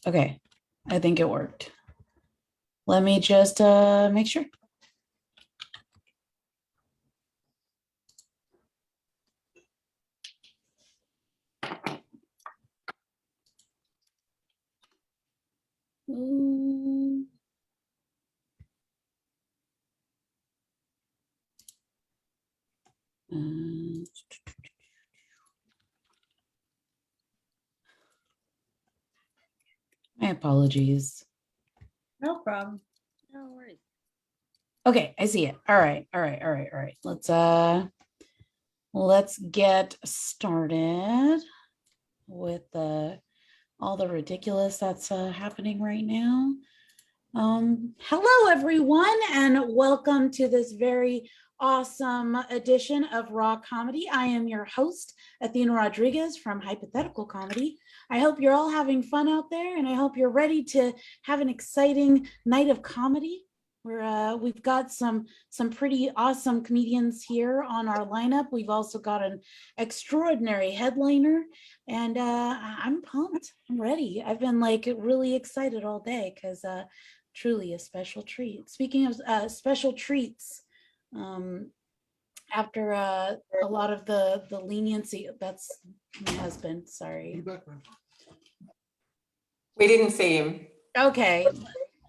Okay, I think it worked. Let me just make sure. Mm. My apologies. No problem. No worries. Okay, I see it. All right. Let's get started with all the ridiculous that's happening right now. Hello everyone, and welcome to this very awesome edition of Raw Comedy. I am your host, Athena Rodriguez from Hypothetical Comedy. I hope you're all having fun out there, and I hope you're ready to have an exciting night of comedy. We've got some pretty awesome comedians here on our lineup. We've also got an extraordinary headliner, and I'm pumped. I'm ready. I've been like really excited all day because truly a special treat. Speaking of special treats, after a lot of the leniency, that's my husband. Sorry. We didn't see him Okay.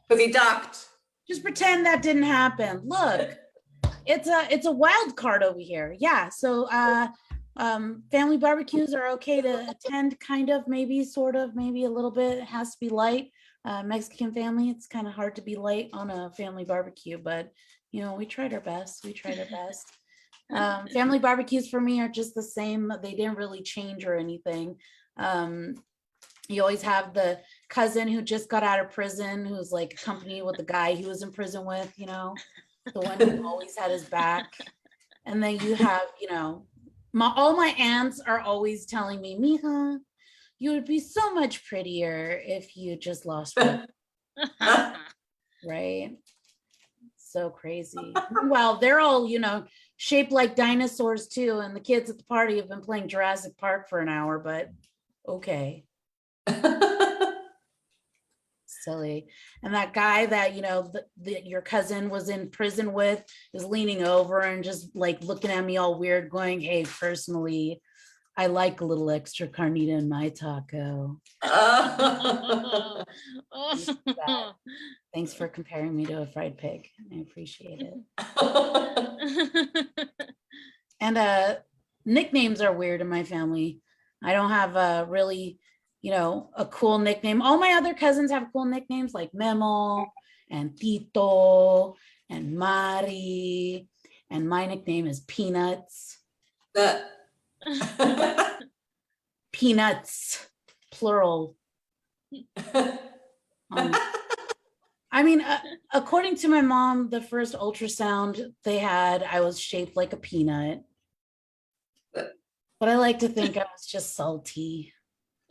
because he ducked. Just pretend that didn't happen. Look, it's a wild card over here. Yeah. So family barbecues are okay to attend, kind of, maybe, sort of, maybe a little bit. It has to be light. Mexican family, it's kind of hard to be light on a family barbecue, but you know, we tried our best. Family barbecues for me are just the same. They didn't really change or anything. You always have the cousin who just got out of prison, who's like accompanied with the guy he was in prison with, you know, the one who always had his back. And then you have, you know, all my aunts are always telling me, Mija, you would be so much prettier if you just lost weight. Right? So crazy. Well, they're all, you know, shaped like dinosaurs too. And the kids at the party have been playing Jurassic Park for an hour, but okay. Silly. And that guy that, you know, your cousin was in prison with is leaning over and just like looking at me all weird, going, hey, personally, I like a little extra carnita in my taco. Thanks for comparing me to a fried pig. I appreciate it. And nicknames are weird in my family. I don't have a really, you know, a cool nickname. All my other cousins have cool nicknames like Memo and Tito and Mari. And my nickname is Peanuts. Peanuts, plural. I mean, according to my mom, the first ultrasound they had, I was shaped like a peanut. But I like to think I was just salty.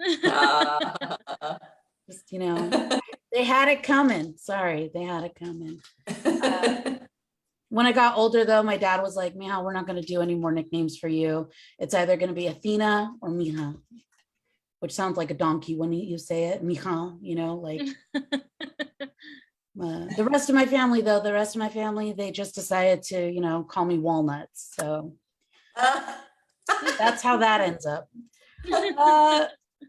Just, you know, they had it coming. Sorry, they had it coming. When I got older, though, my dad was like, Mija, we're not going to do any more nicknames for you. It's either going to be Athena or Mija, which sounds like a donkey when you say it, Mija, you know, like. The rest of my family, though, they just decided to, you know, call me Walnuts. So that's how that ends up.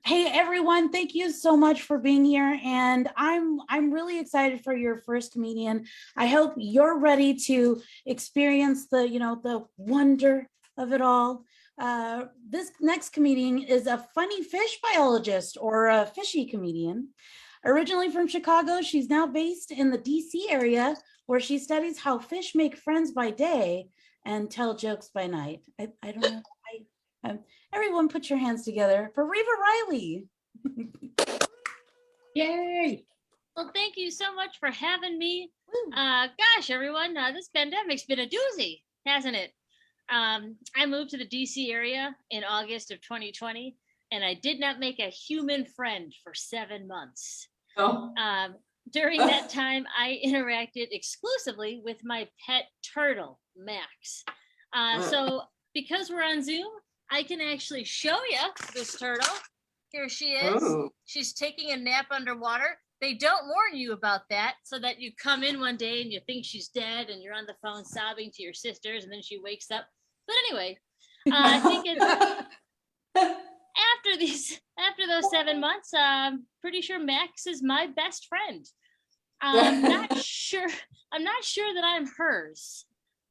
Hey, everyone, thank you so much for being here. And I'm really excited for your first comedian. I hope you're ready to experience the, you know, the wonder of it all. This next comedian is a funny fish biologist, or a fishy comedian. Originally from Chicago, she's now based in the DC area, where she studies how fish make friends by day and tell jokes by night. I don't know. Everyone put your hands together for Riva Riley. Yay. Well, thank you so much for having me. Gosh, everyone, this pandemic's been a doozy, hasn't it? I moved to the DC area in August of 2020, and I did not make a human friend for 7 months. Oh. During that time, I interacted exclusively with my pet turtle, Max. So because we're on Zoom, I can actually show you this turtle. Here she is. Oh. She's taking a nap underwater. They don't warn you about that, so that you come in one day and you think she's dead and you're on the phone sobbing to your sisters and then she wakes up. But anyway, I think it's after those 7 months, I'm pretty sure Max is my best friend. I'm not sure that I'm hers.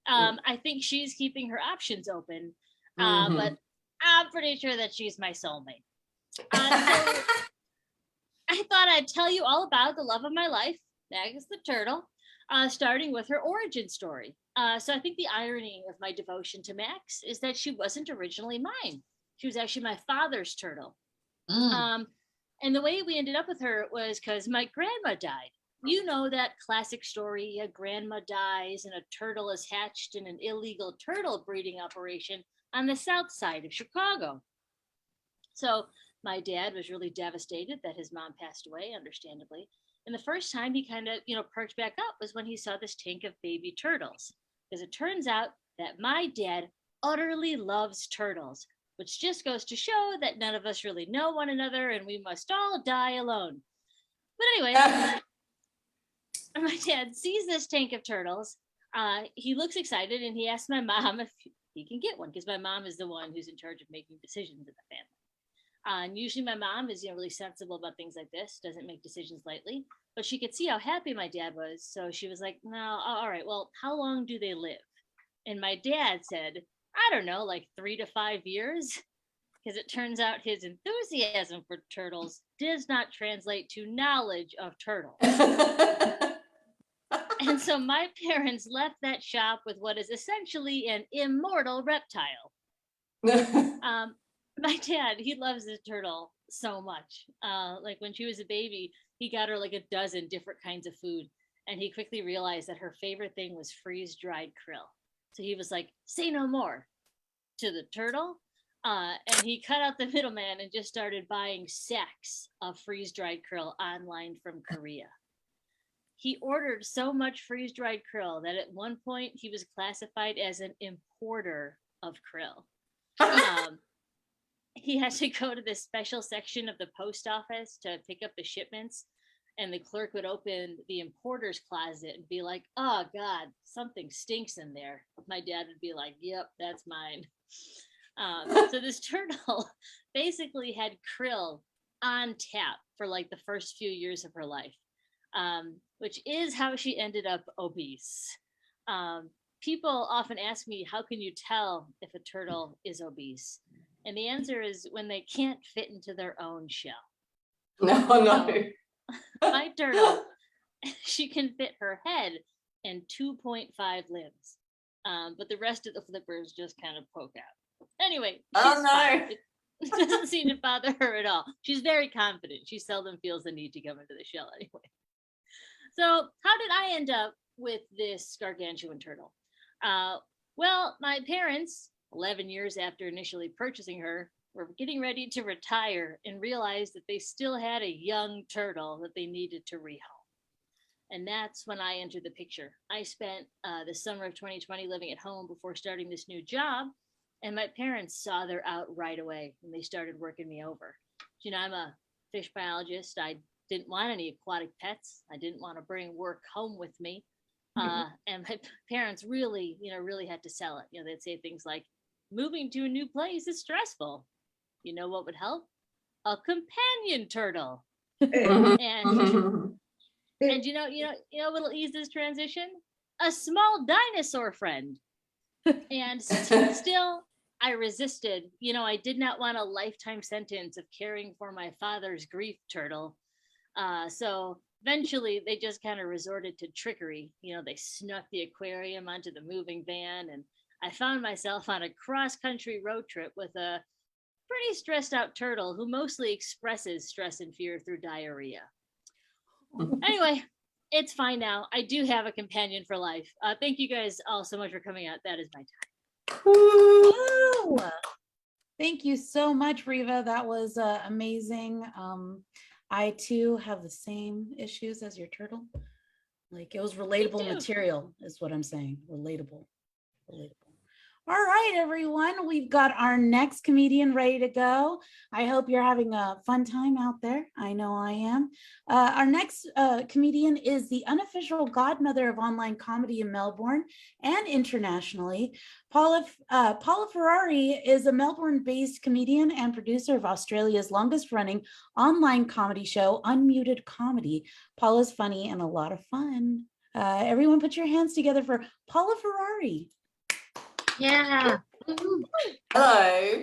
I think she's keeping her options open, but I'm pretty sure that she's my soulmate. So I thought I'd tell you all about the love of my life, Magus the turtle, starting with her origin story. So I think the irony of my devotion to Max is that she wasn't originally mine. She was actually my father's turtle. And the way we ended up with her was because my grandma died. You know that classic story, a grandma dies and a turtle is hatched in an illegal turtle breeding operation on the south side of Chicago. So my dad was really devastated that his mom passed away, understandably. And the first time he kind of, perked back up was when he saw this tank of baby turtles. Because it turns out that my dad utterly loves turtles, which just goes to show that none of us really know one another and we must all die alone. But anyway, my dad sees this tank of turtles. He looks excited and he asks my mom if he can get one, because my mom is the one who's in charge of making decisions in the family. And usually my mom is really sensible about things like this, doesn't make decisions lightly, but she could see how happy my dad was. So she was like, no, all right, well, how long do they live? And my dad said, I don't know, like 3 to 5 years, because it turns out his enthusiasm for turtles does not translate to knowledge of turtles. And so my parents left that shop with what is essentially an immortal reptile. My dad, he loves this turtle so much. Like when she was a baby, he got her like a dozen different kinds of food. And he quickly realized that her favorite thing was freeze-dried krill. So he was like, say no more to the turtle. And he cut out the middleman and just started buying sacks of freeze-dried krill online from Korea. He ordered so much freeze-dried krill that at one point he was classified as an importer of krill. He had to go to this special section of the post office to pick up the shipments, and the clerk would open the importer's closet and be like, oh God, something stinks in there. My dad would be like, yep, that's mine. So this turtle basically had krill on tap for like the first few years of her life, which is how she ended up obese. People often ask me, how can you tell if a turtle is obese? And the answer is when they can't fit into their own shell. No. My turtle, she can fit her head and 2.5 limbs. But the rest of the flippers just kind of poke out. Anyway, she's fine. It doesn't seem to bother her at all. She's very confident. She seldom feels the need to come into the shell anyway. So how did I end up with this gargantuan turtle? Well, my parents, 11 years after initially purchasing her, were getting ready to retire and realized that they still had a young turtle that they needed to rehome. And that's when I entered the picture. I spent the summer of 2020 living at home before starting this new job, and my parents saw their out right away when they started working me over. I'm a fish biologist. I didn't want any aquatic pets. I didn't want to bring work home with me. And my parents really had to sell it. They'd say things like, moving to a new place is stressful. You know what would help? A companion turtle. and what'll ease this transition? A small dinosaur friend. And still, I resisted. I did not want a lifetime sentence of caring for my father's grief turtle. So eventually, they just kind of resorted to trickery. They snuck the aquarium onto the moving van, and I found myself on a cross-country road trip with a pretty stressed out turtle who mostly expresses stress and fear through diarrhea. Anyway, it's fine now. I do have a companion for life. Thank you guys all so much for coming out. That is my time. Woo! Thank you so much, Riva. That was amazing. I too have the same issues as your turtle. Like, it was relatable material is what I'm saying. Relatable. All right, everyone, we've got our next comedian ready to go. I hope you're having a fun time out there. I know I am. Our next comedian is the unofficial godmother of online comedy in Melbourne and internationally. Paula Ferrari is a Melbourne-based comedian and producer of Australia's longest-running online comedy show, Unmuted Comedy. Paula's funny and a lot of fun. Everyone put your hands together for Paula Ferrari. Yeah. Hello.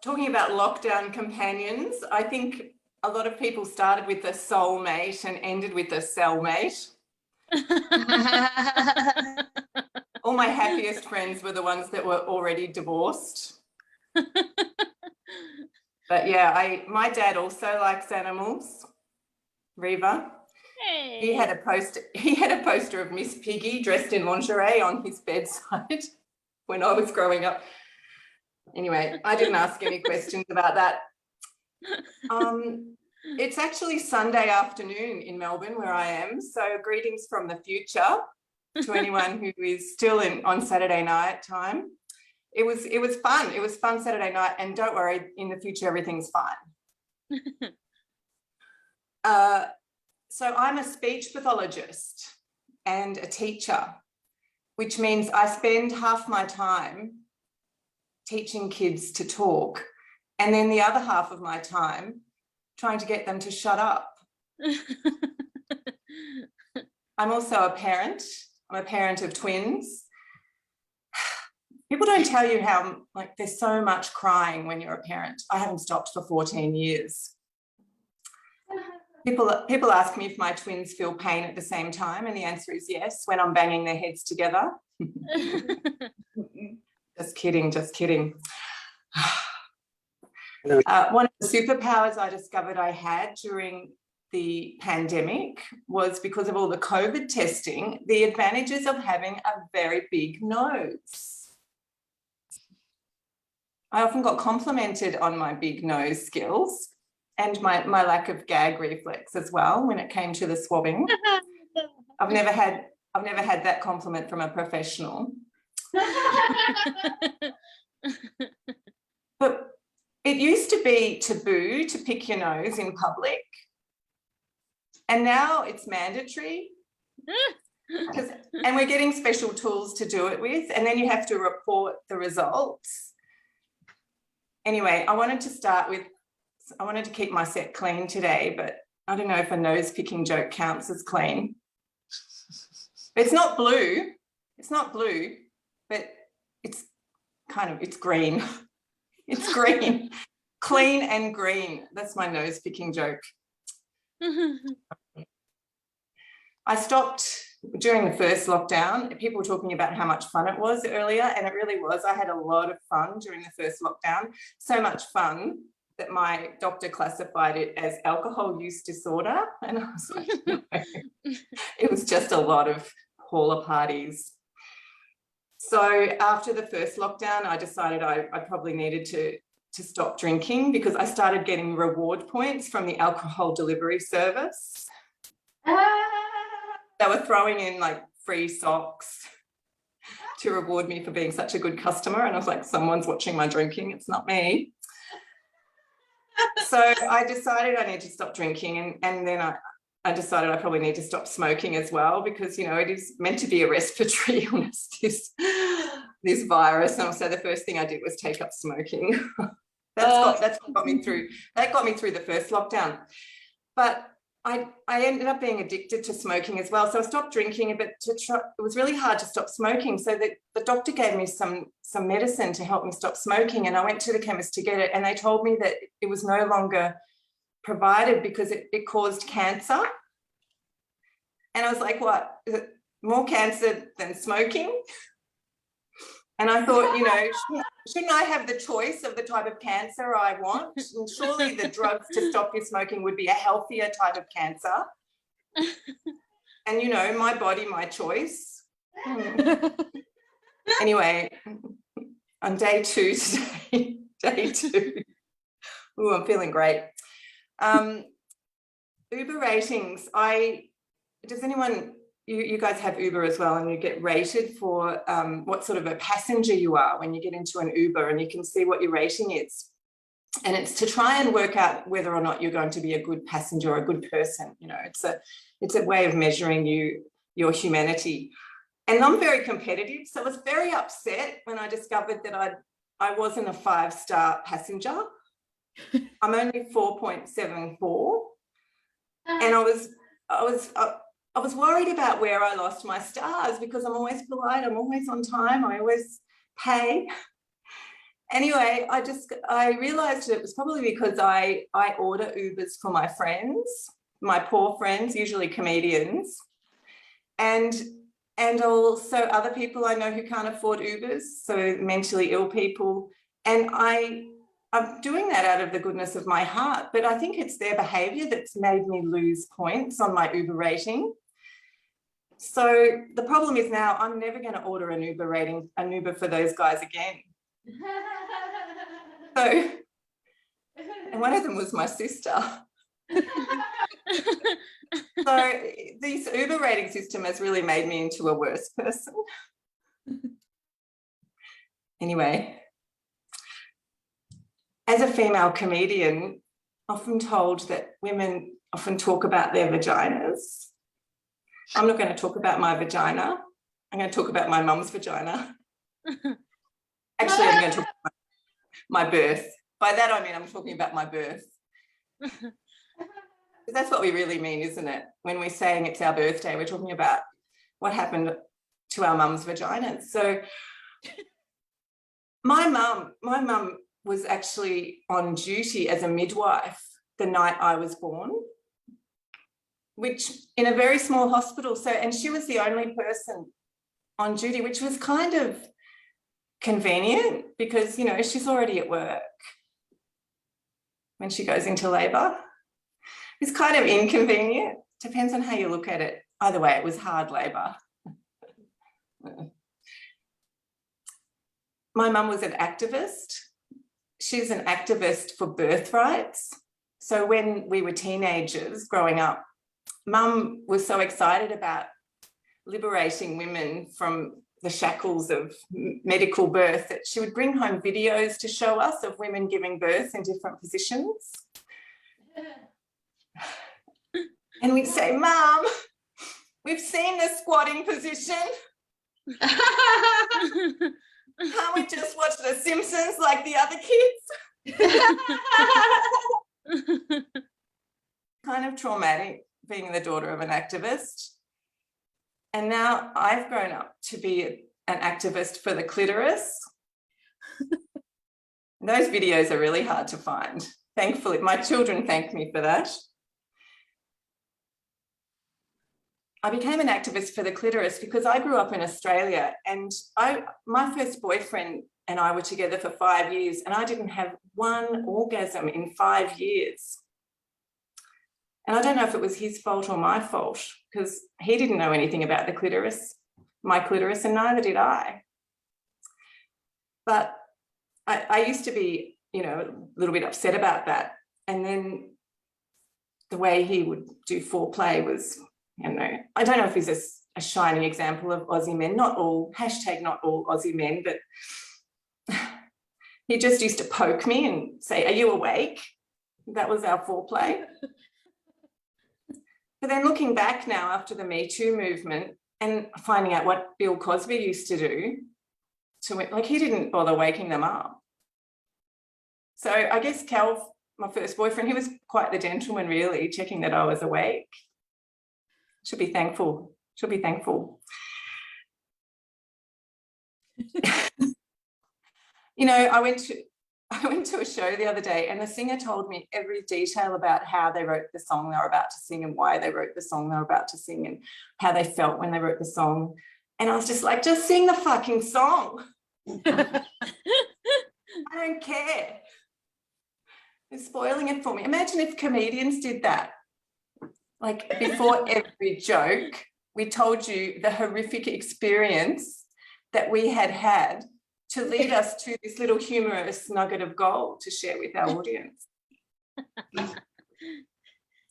Talking about lockdown companions, I think a lot of people started with a soulmate and ended with a cellmate. All my happiest friends were the ones that were already divorced. But yeah, my dad also likes animals. Riva. Hey. He had a poster of Miss Piggy dressed in lingerie on his bedside when I was growing up. Anyway, I didn't ask any questions about that. It's actually Sunday afternoon in Melbourne where I am, so greetings from the future to anyone who is still on Saturday night time. It was fun. It was fun Saturday night, and don't worry, in the future everything's fine. So I'm a speech pathologist and a teacher, which means I spend half my time teaching kids to talk, and then the other half of my time trying to get them to shut up. I'm also a parent. I'm a parent of twins. People don't tell you how, like, there's so much crying when you're a parent. I haven't stopped for 14 years. People ask me if my twins feel pain at the same time, and the answer is yes, when I'm banging their heads together. Just kidding, just kidding. One of the superpowers I discovered I had during the pandemic was, because of all the COVID testing, the advantages of having a very big nose. I often got complimented on my big nose skills and my lack of gag reflex as well when it came to the swabbing. I've never had that compliment from a professional. But it used to be taboo to pick your nose in public, and now it's mandatory. And we're getting special tools to do it with, and then you have to report the results. Anyway, I wanted to keep my set clean today, but I don't know if a nose picking joke counts as clean. It's not blue, but it's green. It's green. Clean and green. That's my nose picking joke. I stopped during the first lockdown. People were talking about how much fun it was earlier, and it really was. I had a lot of fun during the first lockdown. So much fun that my doctor classified it as alcohol use disorder. And I was like, no. It was just a lot of hauler parties. So after the first lockdown, I decided I probably needed to stop drinking, because I started getting reward points from the alcohol delivery service. They were throwing in like free socks to reward me for being such a good customer. And I was like, someone's watching my drinking, it's not me. So I decided I need to stop drinking, and then I decided I probably need to stop smoking as well, because, you know, it is meant to be a respiratory illness, this virus. And so the first thing I did was take up smoking. That's what got me through. That got me through the first lockdown. But I ended up being addicted to smoking as well. So I stopped drinking, but it was really hard to stop smoking. So the doctor gave me some medicine to help me stop smoking, and I went to the chemist to get it, and they told me that it was no longer provided because it caused cancer. And I was like, what? Is it more cancer than smoking? And I thought, you know, shouldn't I have the choice of the type of cancer I want? And surely the drugs to stop you smoking would be a healthier type of cancer. And, you know, my body, my choice. Anyway, on day 2 today, day 2. Ooh, I'm feeling great. Uber ratings. Does anyone you guys have Uber as well, and you get rated for what sort of a passenger you are when you get into an Uber, and you can see what your rating is. And it's to try and work out whether or not you're going to be a good passenger or a good person. You know, it's a way of measuring your humanity. And I'm very competitive, so I was very upset when I discovered that I wasn't a 5-star passenger. I'm only 4.74, and I was worried about where I lost my stars, because I'm always polite, I'm always on time, I always pay. Anyway, I realized it was probably because I order Ubers for my friends, my poor friends, usually comedians, and also other people I know who can't afford Ubers, so mentally ill people. And I'm doing that out of the goodness of my heart, but I think it's their behavior that's made me lose points on my Uber rating. So the problem is now I'm never going to order an Uber for those guys again. So, and one of them was my sister. So this Uber rating system has really made me into a worse person. Anyway, as a female comedian, often told that women often talk about their vaginas. I'm not going to talk about my vagina. I'm going to talk about my mum's vagina. Actually, I'm going to talk about my birth. By that, I mean I'm talking about my birth. That's what we really mean, isn't it? When we're saying it's our birthday, we're talking about what happened to our mum's vaginas. So my mum was actually on duty as a midwife the night I was born, which in a very small hospital. So, and she was the only person on duty, which was kind of convenient because, you know, she's already at work when she goes into labour. It's kind of inconvenient. Depends on how you look at it. Either way, it was hard labour. My mum was an activist. She's an activist for birth rights. So when we were teenagers growing up, Mum was so excited about liberating women from the shackles of medical birth that she would bring home videos to show us of women giving birth in different positions. And we'd say, Mum, we've seen the squatting position. Can't we just watch The Simpsons like the other kids? Kind of traumatic being the daughter of an activist. And now I've grown up to be an activist for the clitoris. Those videos are really hard to find. Thankfully, my children thank me for that. I became an activist for the clitoris because I grew up in Australia, and my first boyfriend and I were together for 5 years, and I didn't have one orgasm in 5 years. And I don't know if it was his fault or my fault, because he didn't know anything about the clitoris, my clitoris, and neither did I. But I used to be, you know, a little bit upset about that. And then the way he would do foreplay was, you know, I don't know if he's a shining example of Aussie men, not all, hashtag not all Aussie men, but he just used to poke me and say, are you awake? That was our foreplay. But then looking back now after the Me Too movement and finding out what Bill Cosby used to do, like he didn't bother waking them up. So I guess Cal, my first boyfriend, he was quite the gentleman really, checking that I was awake. Should be thankful. Should be thankful. You know, I went to a show the other day, and the singer told me every detail about how they wrote the song they were about to sing and why they wrote the song they were about to sing and how they felt when they wrote the song. And I was just like, just sing the fucking song. I don't care. They're spoiling it for me. Imagine if comedians did that. Like before every joke, we told you the horrific experience that we had had to lead us to this little humorous nugget of gold to share with our audience.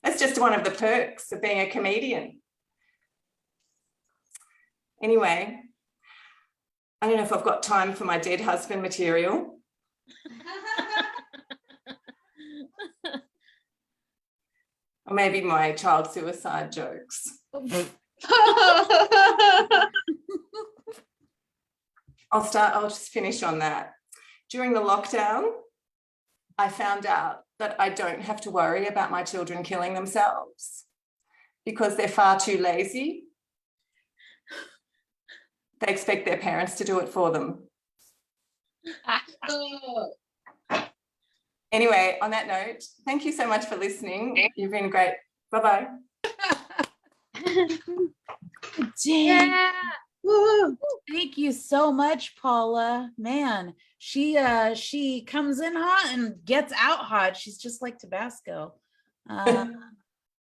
That's just one of the perks of being a comedian. Anyway, I don't know if I've got time for my dead husband material. Or maybe my child suicide jokes. I'll just finish on that. During the lockdown, I found out that I don't have to worry about my children killing themselves because they're far too lazy. They expect their parents to do it for them. Anyway, on that note, thank you so much for listening. You've been great. Bye-bye. Dang. Woo. Thank you so much, Paula. Man, she comes in hot and gets out hot. She's just like Tabasco.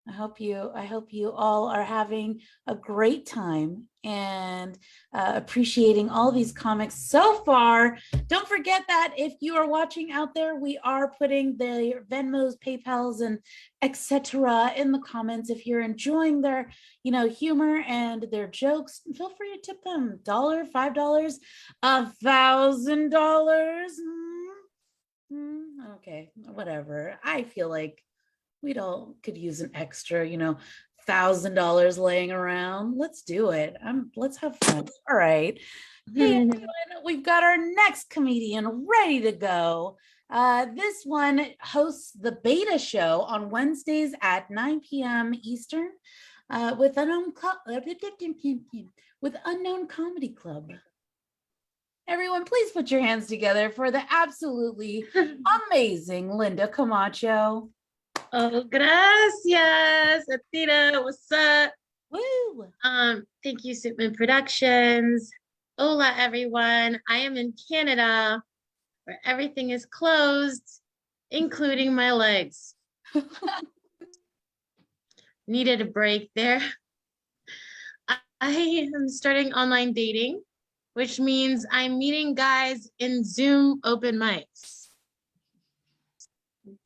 I hope you all are having a great time and appreciating all these comics so far. Don't forget that if you are watching out there, we are putting the Venmos, PayPals, and etc. in the comments. If you're enjoying their, humor and their jokes, feel free to tip them $1, $5, $1,000. Okay, whatever. I feel like we all could use an extra, $1,000 laying around. Let's do it. Let's have fun. All right. Hey, everyone, we've got our next comedian ready to go. This one hosts the beta show on Wednesdays at 9 p.m. Eastern with Unknown Comedy Club. Everyone, please put your hands together for the absolutely amazing Linda Camacho. Oh, gracias, Athena. What's up? Woo! Thank you, Suitman Productions. Hola, everyone. I am in Canada, where everything is closed, including my legs. Needed a break there. I am starting online dating, which means I'm meeting guys in Zoom open mics.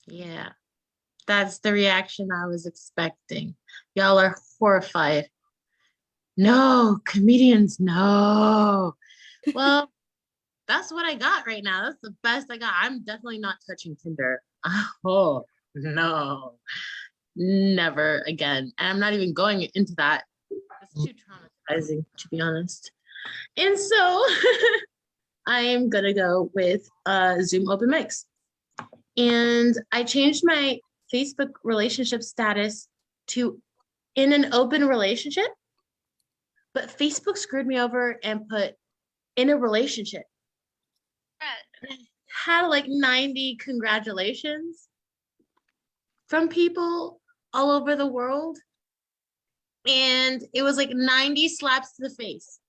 Yeah. That's the reaction I was expecting. Y'all are horrified. No, comedians, no. Well, that's what I got right now. That's the best I got. I'm definitely not touching Tinder. Oh, no. Never again. And I'm not even going into that. It's too traumatizing, to be honest. And so I am going to go with Zoom open mics. And I changed my Facebook relationship status to in an open relationship, but Facebook screwed me over and put in a relationship. I had like 90 congratulations from people all over the world. And it was like 90 slaps to the face.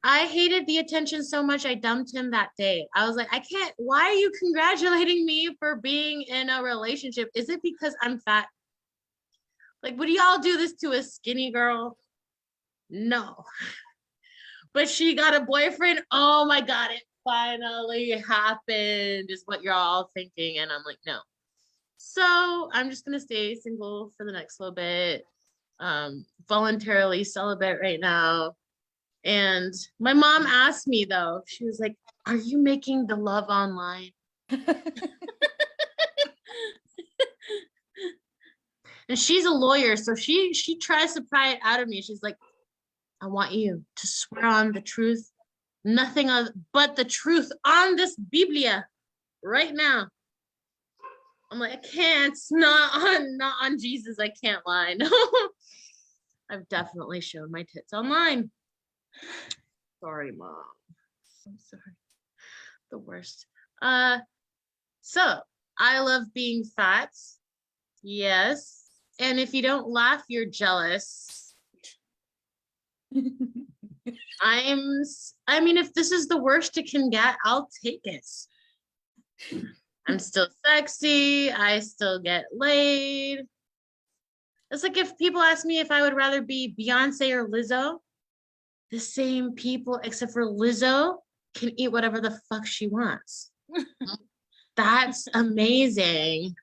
I hated the attention so much, I dumped him that day. I was like, I can't, why are you congratulating me for being in a relationship? Is it because I'm fat? Like, would y'all do this to a skinny girl? No. But she got a boyfriend. Oh my God, it finally happened, is what you're all thinking. And I'm like, no. So I'm just gonna stay single for the next little bit. Voluntarily celibate right now. And my mom asked me though, she was like, are you making the love online? And she's a lawyer, so she tries to pry it out of me. She's like, I want you to swear on the truth, nothing but the truth on this Biblia right now. I'm like, I can't, not on Jesus, I can't lie. No. I've definitely shown my tits online. Sorry, Mom. I'm sorry. The worst. So I love being fat. Yes. And if you don't laugh, you're jealous. I mean, if this is the worst it can get, I'll take it. I'm still sexy. I still get laid. It's like if people ask me if I would rather be Beyonce or Lizzo, the same people, except for Lizzo can eat whatever the fuck she wants. That's amazing.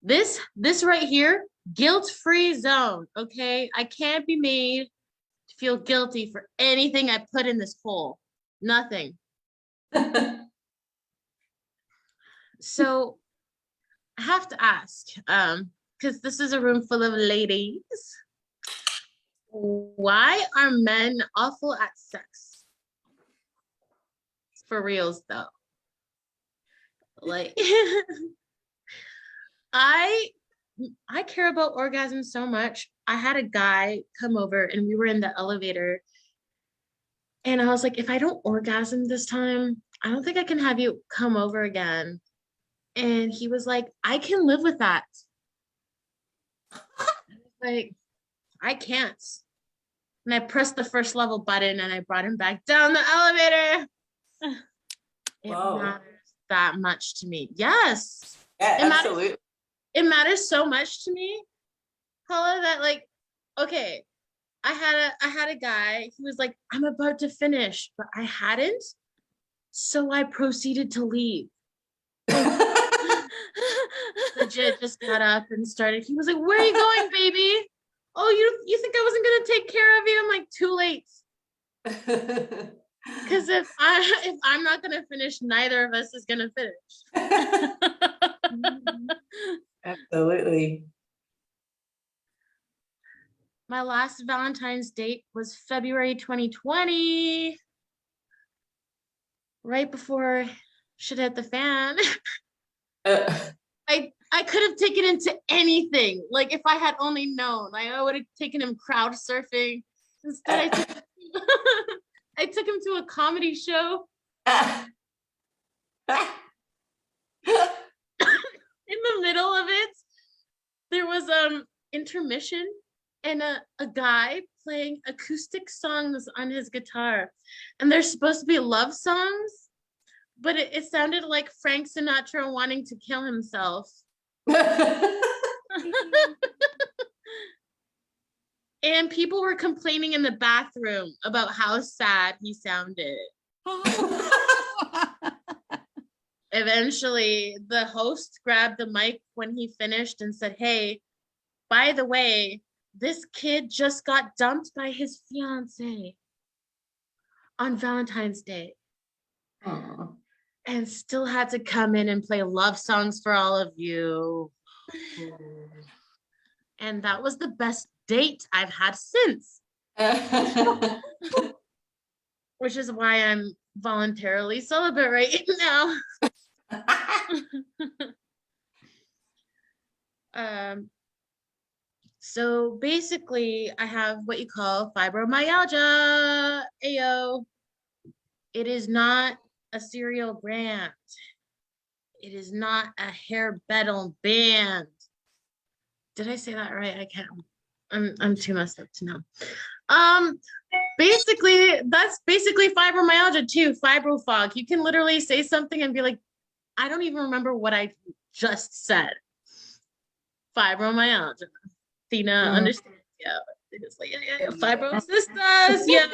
This right here guilt-free zone, okay? I can't be made to feel guilty for anything I put in this hole. Nothing. So I have to ask, because this is a room full of ladies, why are men awful at sex? For reals though. Like I care about orgasm so much. I had a guy come over and we were in the elevator and I was like, if I don't orgasm this time, I don't think I can have you come over again. And he was like, I can live with that. Like, I can't. And I pressed the first level button and I brought him back down the elevator. It matters that much to me. Yes. Yeah, absolutely. It matters so much to me, Paula, that like, okay, I had a guy, he was like, I'm about to finish, but I hadn't. So I proceeded to leave. Legit just got up and started. He was like, where are you going, baby? Oh, you think I wasn't gonna take care of you? I'm like, too late. Because if I'm not gonna finish, neither of us is gonna finish. Absolutely. My last Valentine's date was February 2020, right before shit hit the fan. I could have taken him to anything. Like if I had only known, I would have taken him crowd surfing. Instead, I took him to a comedy show. In the middle of it, there was intermission and a guy playing acoustic songs on his guitar. And they're supposed to be love songs, but it sounded like Frank Sinatra wanting to kill himself. And people were complaining in the bathroom about how sad he sounded. Eventually, the host grabbed the mic when he finished and said, hey, by the way, this kid just got dumped by his fiance on Valentine's Day. Aww. And still had to come in and play love songs for all of you. And that was the best date I've had since. Which is why I'm voluntarily celibate right now. So basically, I have what you call fibromyalgia. Ayo. It is not a cereal brand. It is not a hair metal band. Did I say that right? I can't. I'm too messed up to know. Basically, that's basically fibromyalgia too. Fibro fog. You can literally say something and be like, I don't even remember what I just said. Fibromyalgia. Athena understands. Yeah. It's like, yeah. Fibrosistas. Yeah.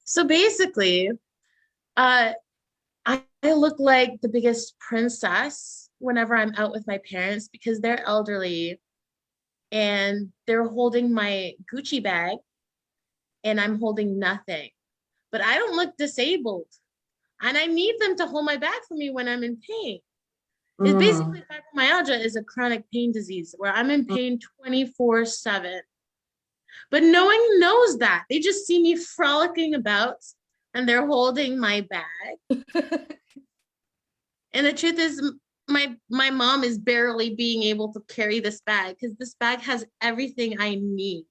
So basically, I look like the biggest princess whenever I'm out with my parents because they're elderly and they're holding my Gucci bag and I'm holding nothing. But I don't look disabled and I need them to hold my bag for me when I'm in pain. It's basically fibromyalgia is a chronic pain disease where I'm in pain 24/7. But no one knows that. They just see me frolicking about and they're holding my bag. And the truth is, my mom is barely being able to carry this bag because this bag has everything I need.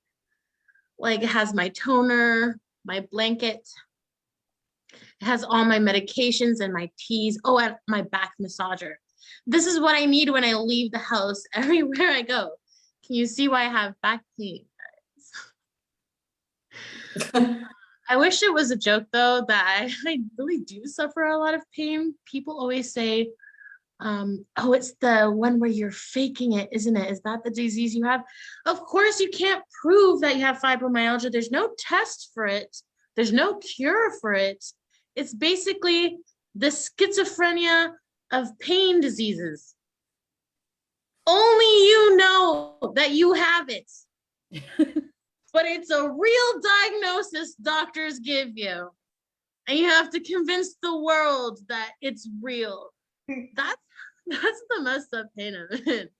Like it has my toner, my blanket. It has all my medications and my teas. Oh, and my back massager. This is what I need when I leave the house everywhere I go. Can you see why I have back pain? I wish it was a joke though that I really do suffer a lot of pain. People always say, oh, it's the one where you're faking it, isn't it? Is that the disease you have? Of course, you can't prove that you have fibromyalgia. There's no test for it. There's no cure for it. It's basically the schizophrenia of pain diseases. Only you know that you have it. But it's a real diagnosis doctors give you. And you have to convince the world that it's real. That's the messed up pain of it.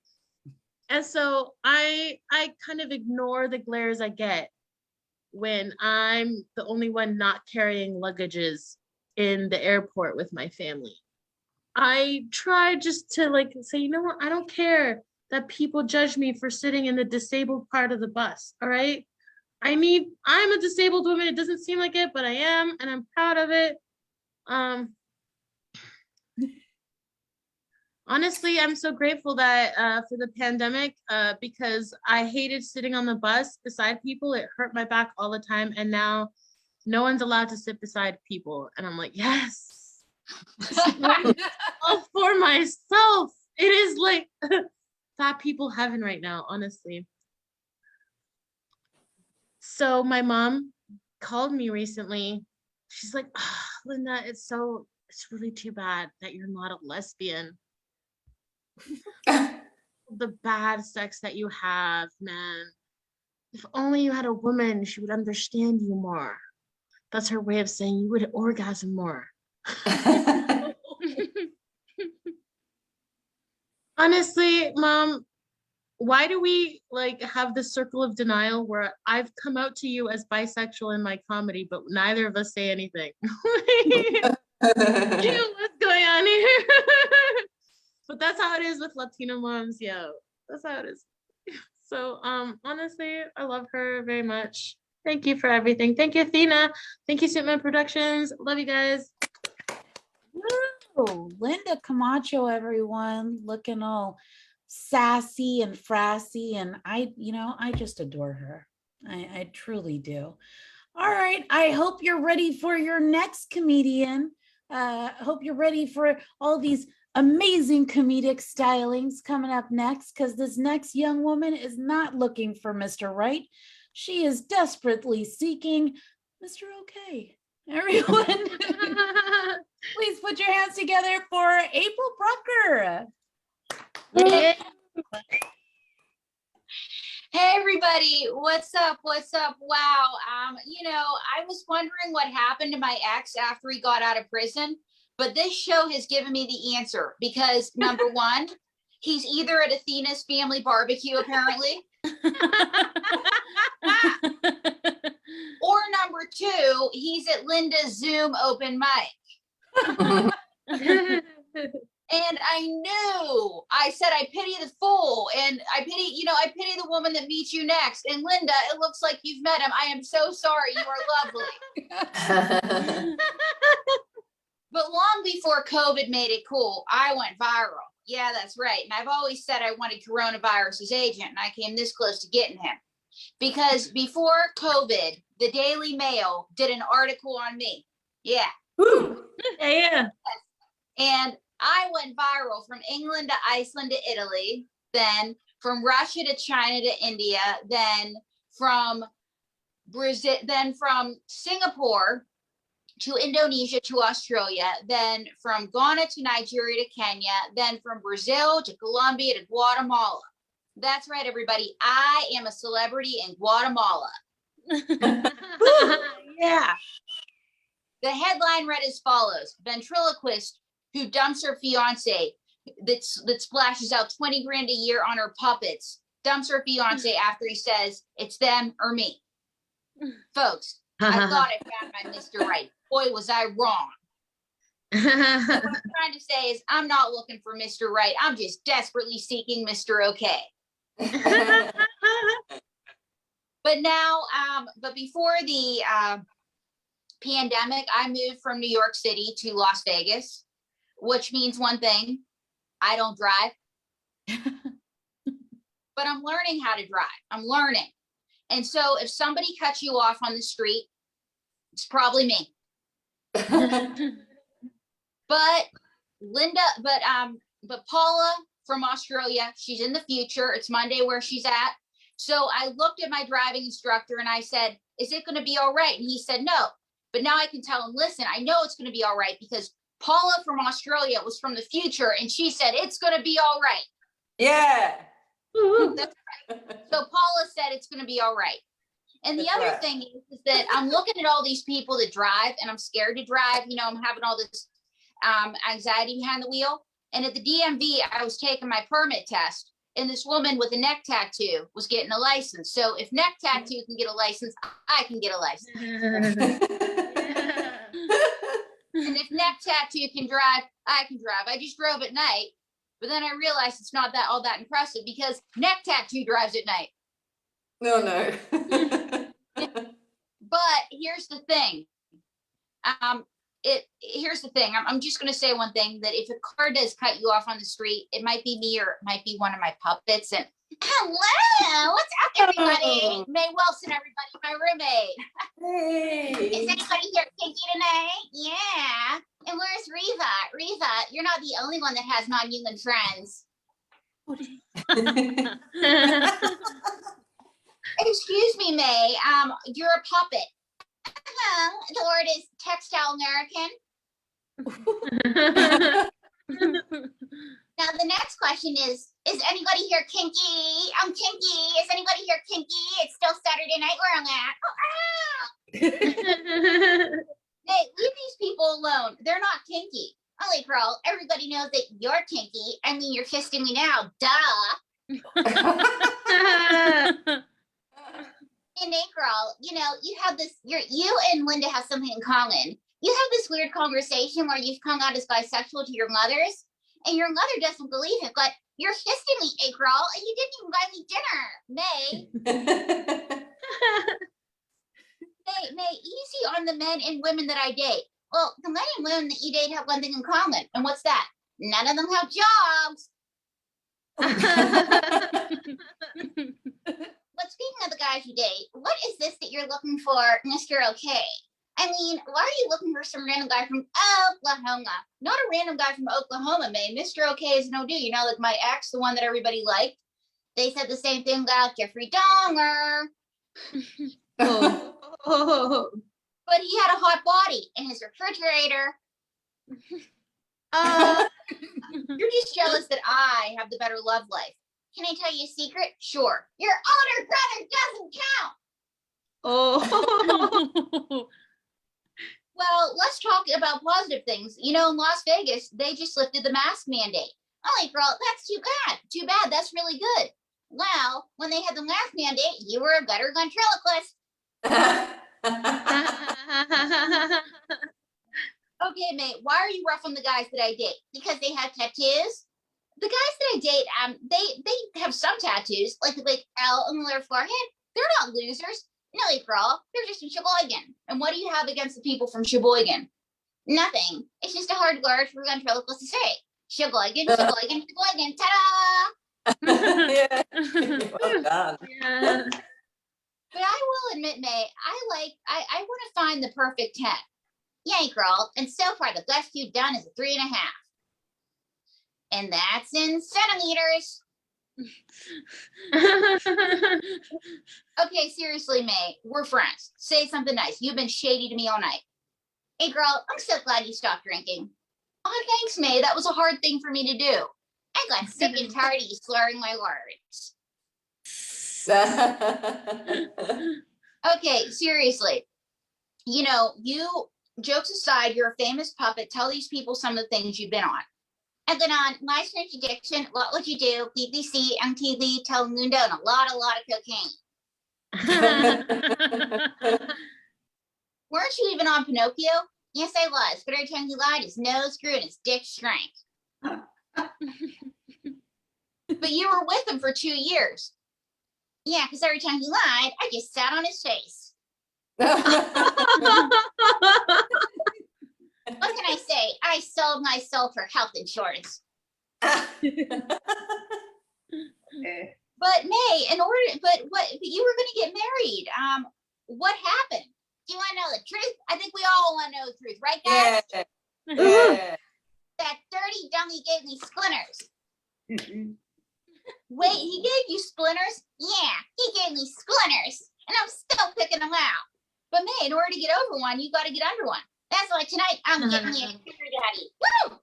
And so I kind of ignore the glares I get when I'm the only one not carrying luggages in the airport with my family. I try just to like say, you know what? I don't care that people judge me for sitting in the disabled part of the bus. All right. I'm a disabled woman. It doesn't seem like it, but I am, and I'm proud of it. Honestly, I'm so grateful that for the pandemic, because I hated sitting on the bus beside people. It hurt my back all the time. And now no one's allowed to sit beside people. And I'm like, yes, all for myself. It is like fat people heaven right now, honestly. So my mom called me recently. She's like, oh, Linda, it's really too bad that you're not a lesbian. The bad sex that you have, man. If only you had a woman, she would understand you more. That's her way of saying you would orgasm more. Honestly, Mom, why do we like have this circle of denial where I've come out to you as bisexual in my comedy, but neither of us say anything? What's going on here? But that's how it is with Latino moms, yo. That's how it is. So honestly, I love her very much. Thank you for everything. Thank you, Athena. Thank you, Suitman Productions. Love you guys. Woo! Linda Camacho, everyone, looking all sassy and frassy, and I just adore her. I truly do. All right, I hope you're ready for your next comedian. I hope you're ready for all these amazing comedic stylings coming up next, because this next young woman is not looking for Mr. Right. She is desperately seeking Mr. Okay. Everyone, please put your hands together for April Brucker. Yeah. Hey everybody, what's up? Wow. I was wondering what happened to my ex after he got out of prison, but this show has given me the answer, because number one, he's either at Athena's family barbecue apparently, or number two, he's at Linda's Zoom open mic. And I said, I pity the fool, and I pity the woman that meets you next. And Linda, it looks like you've met him. I am so sorry. You are lovely. But long before COVID made it cool, I went viral. Yeah, that's right. And I've always said I wanted coronavirus's agent, and I came this close to getting him. Because before COVID, the Daily Mail did an article on me. Yeah. Woo. Yeah. And I went viral from England to Iceland to Italy, then from Russia to China to India, then from Brazil, then from Singapore to Indonesia to Australia, then from Ghana to Nigeria to Kenya, then from Brazil to Colombia to Guatemala. That's right, everybody. I am a celebrity in Guatemala. Yeah. The headline read as follows: ventriloquist who dumps her fiance that splashes out 20 grand a year on her puppets, dumps her fiance after he says it's them or me. Folks, I thought I found my Mr. Right. Boy, was I wrong. So what I'm trying to say is I'm not looking for Mr. Right. I'm just desperately seeking Mr. Okay. But now, but before the pandemic, I moved from New York City to Las Vegas, which means one thing: I don't drive. But I'm learning how to drive. I'm learning. And so if somebody cuts you off on the street, it's probably me. But Paula from Australia, she's in the future. It's Monday where she's at. So I looked at my driving instructor and I said, is it going to be all right? And he said, no. But now I can tell him, listen, I know it's going to be all right because Paula from Australia was from the future and she said, it's going to be all right. Yeah. That's right. So Paula said it's going to be all right. And the That's other right. thing is that I'm looking at all these people that drive, and I'm scared to drive. You know, I'm having all this anxiety behind the wheel. And at the DMV, I was taking my permit test, and this woman with a neck tattoo was getting a license. So if neck tattoo can get a license, I can get a license. And if neck tattoo can drive, I can drive. I just drove at night, but then I realized it's not that all that impressive because neck tattoo drives at night. No. But here's the thing. Here's the thing. I'm just going to say one thing, that if a car does cut you off on the street, it might be me or it might be one of my puppets. And hello, what's up, everybody? May Wilson, everybody, my roommate. Hey. Is anybody here kinky tonight? Yeah. And where's Riva? Riva, you're not the only one that has non-human friends. Excuse me, May. You're a puppet. The word is textile American. Now the next question is anybody here kinky? I'm kinky. Is anybody here kinky? It's still Saturday night where I'm at. Hey, leave these people alone. They're not kinky. Holy girl, everybody knows that you're kinky. I mean, you're kissing me now. Duh. Hey, Nate girl, you know, you have this, you and Linda have something in common. You have this weird conversation where you've come out as bisexual to your mothers, and your mother doesn't believe it, but you're kissing me, hey girl, and you didn't even buy me dinner. May, easy on the men and women that I date. Well, the men and women that you date have one thing in common, and what's that? None of them have jobs. But speaking of the guys you date, what is this that you're looking for, Mr. OK? I mean, why are you looking for some random guy from Oklahoma? Not a random guy from Oklahoma, May. Mr. OK is no do. You know, like my ex, the one that everybody liked. They said the same thing about Jeffrey Dahmer. But he had a hot body in his refrigerator. You're just jealous that I have the better love life. Can I tell you a secret? Sure. Your older brother doesn't count. Well, let's talk about positive things. You know, in Las Vegas, they just lifted the mask mandate. Holy girl, that's too bad. Too bad. That's really good. Well, when they had the mask mandate, you were a better ventriloquist. Okay, mate, why are you rough on the guys that I date? Because they have tattoos? The guys that I date, they have some tattoos, like the big L on their forehead. They're not losers. No, girl, they're just from Sheboygan. And what do you have against the people from Sheboygan? Nothing. It's just a hard word for ventriloquists to say. Sheboygan, ta-da! Yeah. Well done. Yeah. But I will admit, May, I want to find the perfect 10. Yay, girl. And so far, the best you've done is a 3.5. And that's in centimeters. Okay, seriously, May, we're friends. Say something nice. You've been shady to me all night. Hey, girl, I'm so glad you stopped drinking. Oh, thanks, May. That was a hard thing for me to do. I got sick and tired of you slurring my words. Okay, seriously. You know, jokes aside, you're a famous puppet. Tell these people some of the things you've been on. I've been on My Strange Addiction, What Would You Do, BBC, MTV, Telemundo, and a lot of cocaine. Weren't you even on Pinocchio? Yes, I was. But every time he lied, his nose grew and his dick shrank. But you were with him for 2 years. Yeah, because every time he lied, I just sat on his face. What can I say? I sold my soul for health insurance. But May, but you were going to get married. What happened? Do you want to know the truth? I think we all want to know the truth, right, guys? Yeah. That dirty dummy gave me splinters. Wait, he gave you splinters? Yeah, he gave me splinters, and I'm still picking them out. But May, in order to get over one, you got to get under one. That's why tonight I'm getting you a sugar daddy. Woo!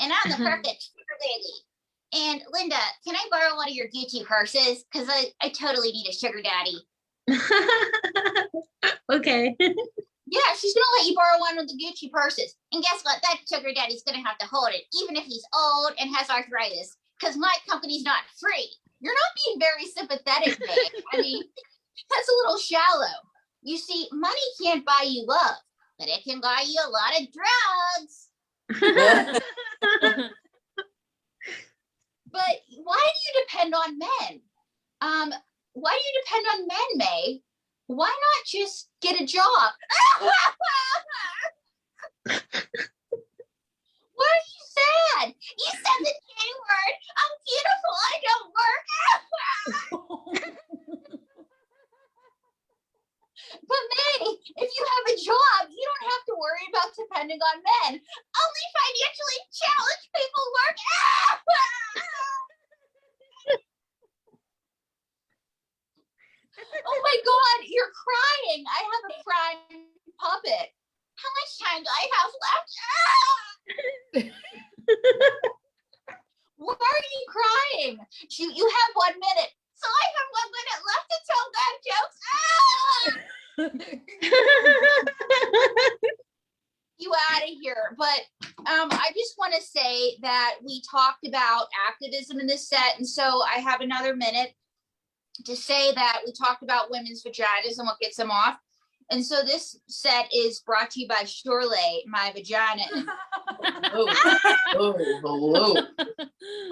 And I'm the perfect sugar baby. And Linda, can I borrow one of your Gucci purses? Because I totally need a sugar daddy. Okay. Yeah, she's gonna let you borrow one of the Gucci purses. And guess what? That sugar daddy's gonna have to hold it, even if he's old and has arthritis. Because my company's not free. You're not being very sympathetic, Meg. I mean, that's a little shallow. You see, money can't buy you love, but it can buy you a lot of drugs. But why do you depend on men? Why do you depend on men, May? Why not just get a job? Why are you sad? You said the J word. I'm beautiful. I don't work. But May, if you have a job, you don't have to worry about depending on men. Only financially challenged people work. Oh my God, you're crying. I have a crying puppet. How much time do I have left? Why are you crying? You have 1 minute. So I have 1 minute left to tell bad jokes. You out of here. But I just want to say that we talked about activism in this set. And so I have another minute to say that we talked about women's vaginas and what gets them off. And so this set is brought to you by Shirley, my vagina. Hello.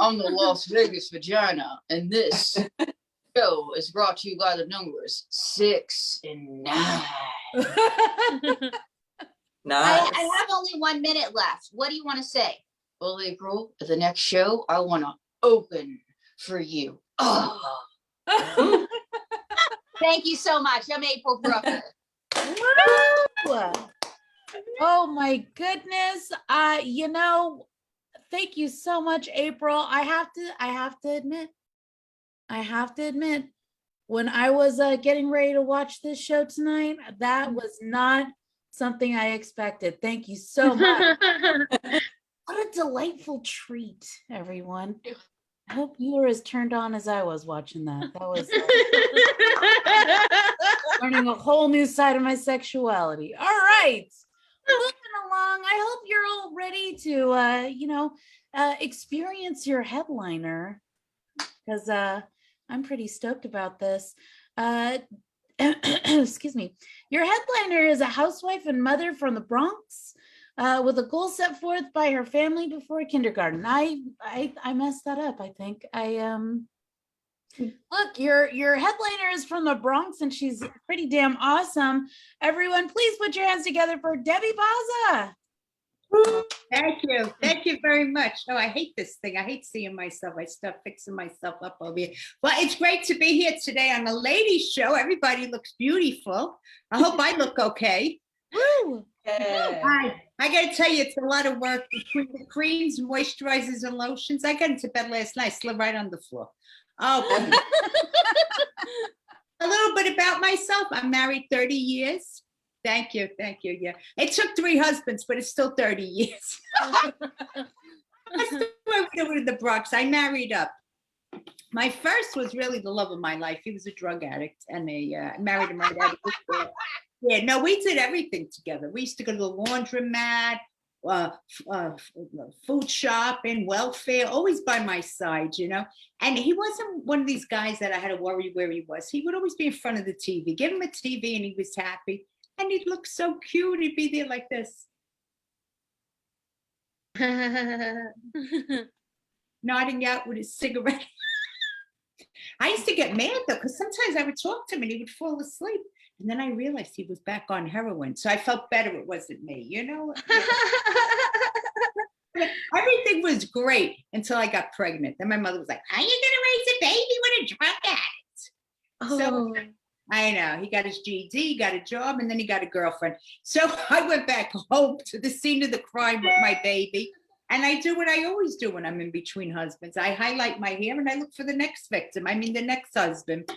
I'm the Las Vegas vagina, and this show is brought to you by the numbers 6 and 9. Nice. I have only 1 minute left. What do you want to say? Well, April, at the next show, I want to open for you. Oh. Thank you so much. I'm April Brucker. Woo! Oh my goodness. Thank you so much, April. I have to admit, when I was getting ready to watch this show tonight, that was not something I expected. Thank you so much. What a delightful treat, everyone. I hope you were as turned on as I was watching that. That was learning a whole new side of my sexuality. All right. Moving along. I hope you're all ready to, experience your headliner, because I'm pretty stoked about this. Excuse me. Your headliner is a housewife and mother from the Bronx, with a goal set forth by her family before kindergarten. I messed that up. I think look, your headliner is from the Bronx, and she's pretty damn awesome. Everyone, please put your hands together for Debbie Bazza. Thank you very much. Oh, I hate this thing. I hate seeing myself. I start fixing myself up over here. Well, it's great to be here today on the ladies show. Everybody looks beautiful. I hope I look okay. Woo! I gotta tell you, it's a lot of work between the creams, moisturizers, and lotions. I got into bed last night, slept right on the floor. Oh, a little bit about myself. I'm married 30 years. Thank you. Yeah, it took 3 husbands, but it's still 30 years. That's the way we do it in the Bronx. I married up. My first was really the love of my life. He was a drug addict, and I married him right out of the Yeah, no, we did everything together. We used to go to the laundromat, food shopping, welfare, always by my side, And he wasn't one of these guys that I had to worry where he was. He would always be in front of the TV. Give him a TV and he was happy. And he'd look so cute. He'd be there like this, nodding out with his cigarette. I used to get mad though, because sometimes I would talk to him and he would fall asleep. And then I realized he was back on heroin. So I felt better it wasn't me, Everything was great until I got pregnant. Then my mother was like, how are you going to raise a baby with a drug addict? So I know, he got his GED, he got a job, and then he got a girlfriend. So I went back home to the scene of the crime with my baby. And I do what I always do when I'm in between husbands. I highlight my hair and I look for the next victim. I mean, the next husband.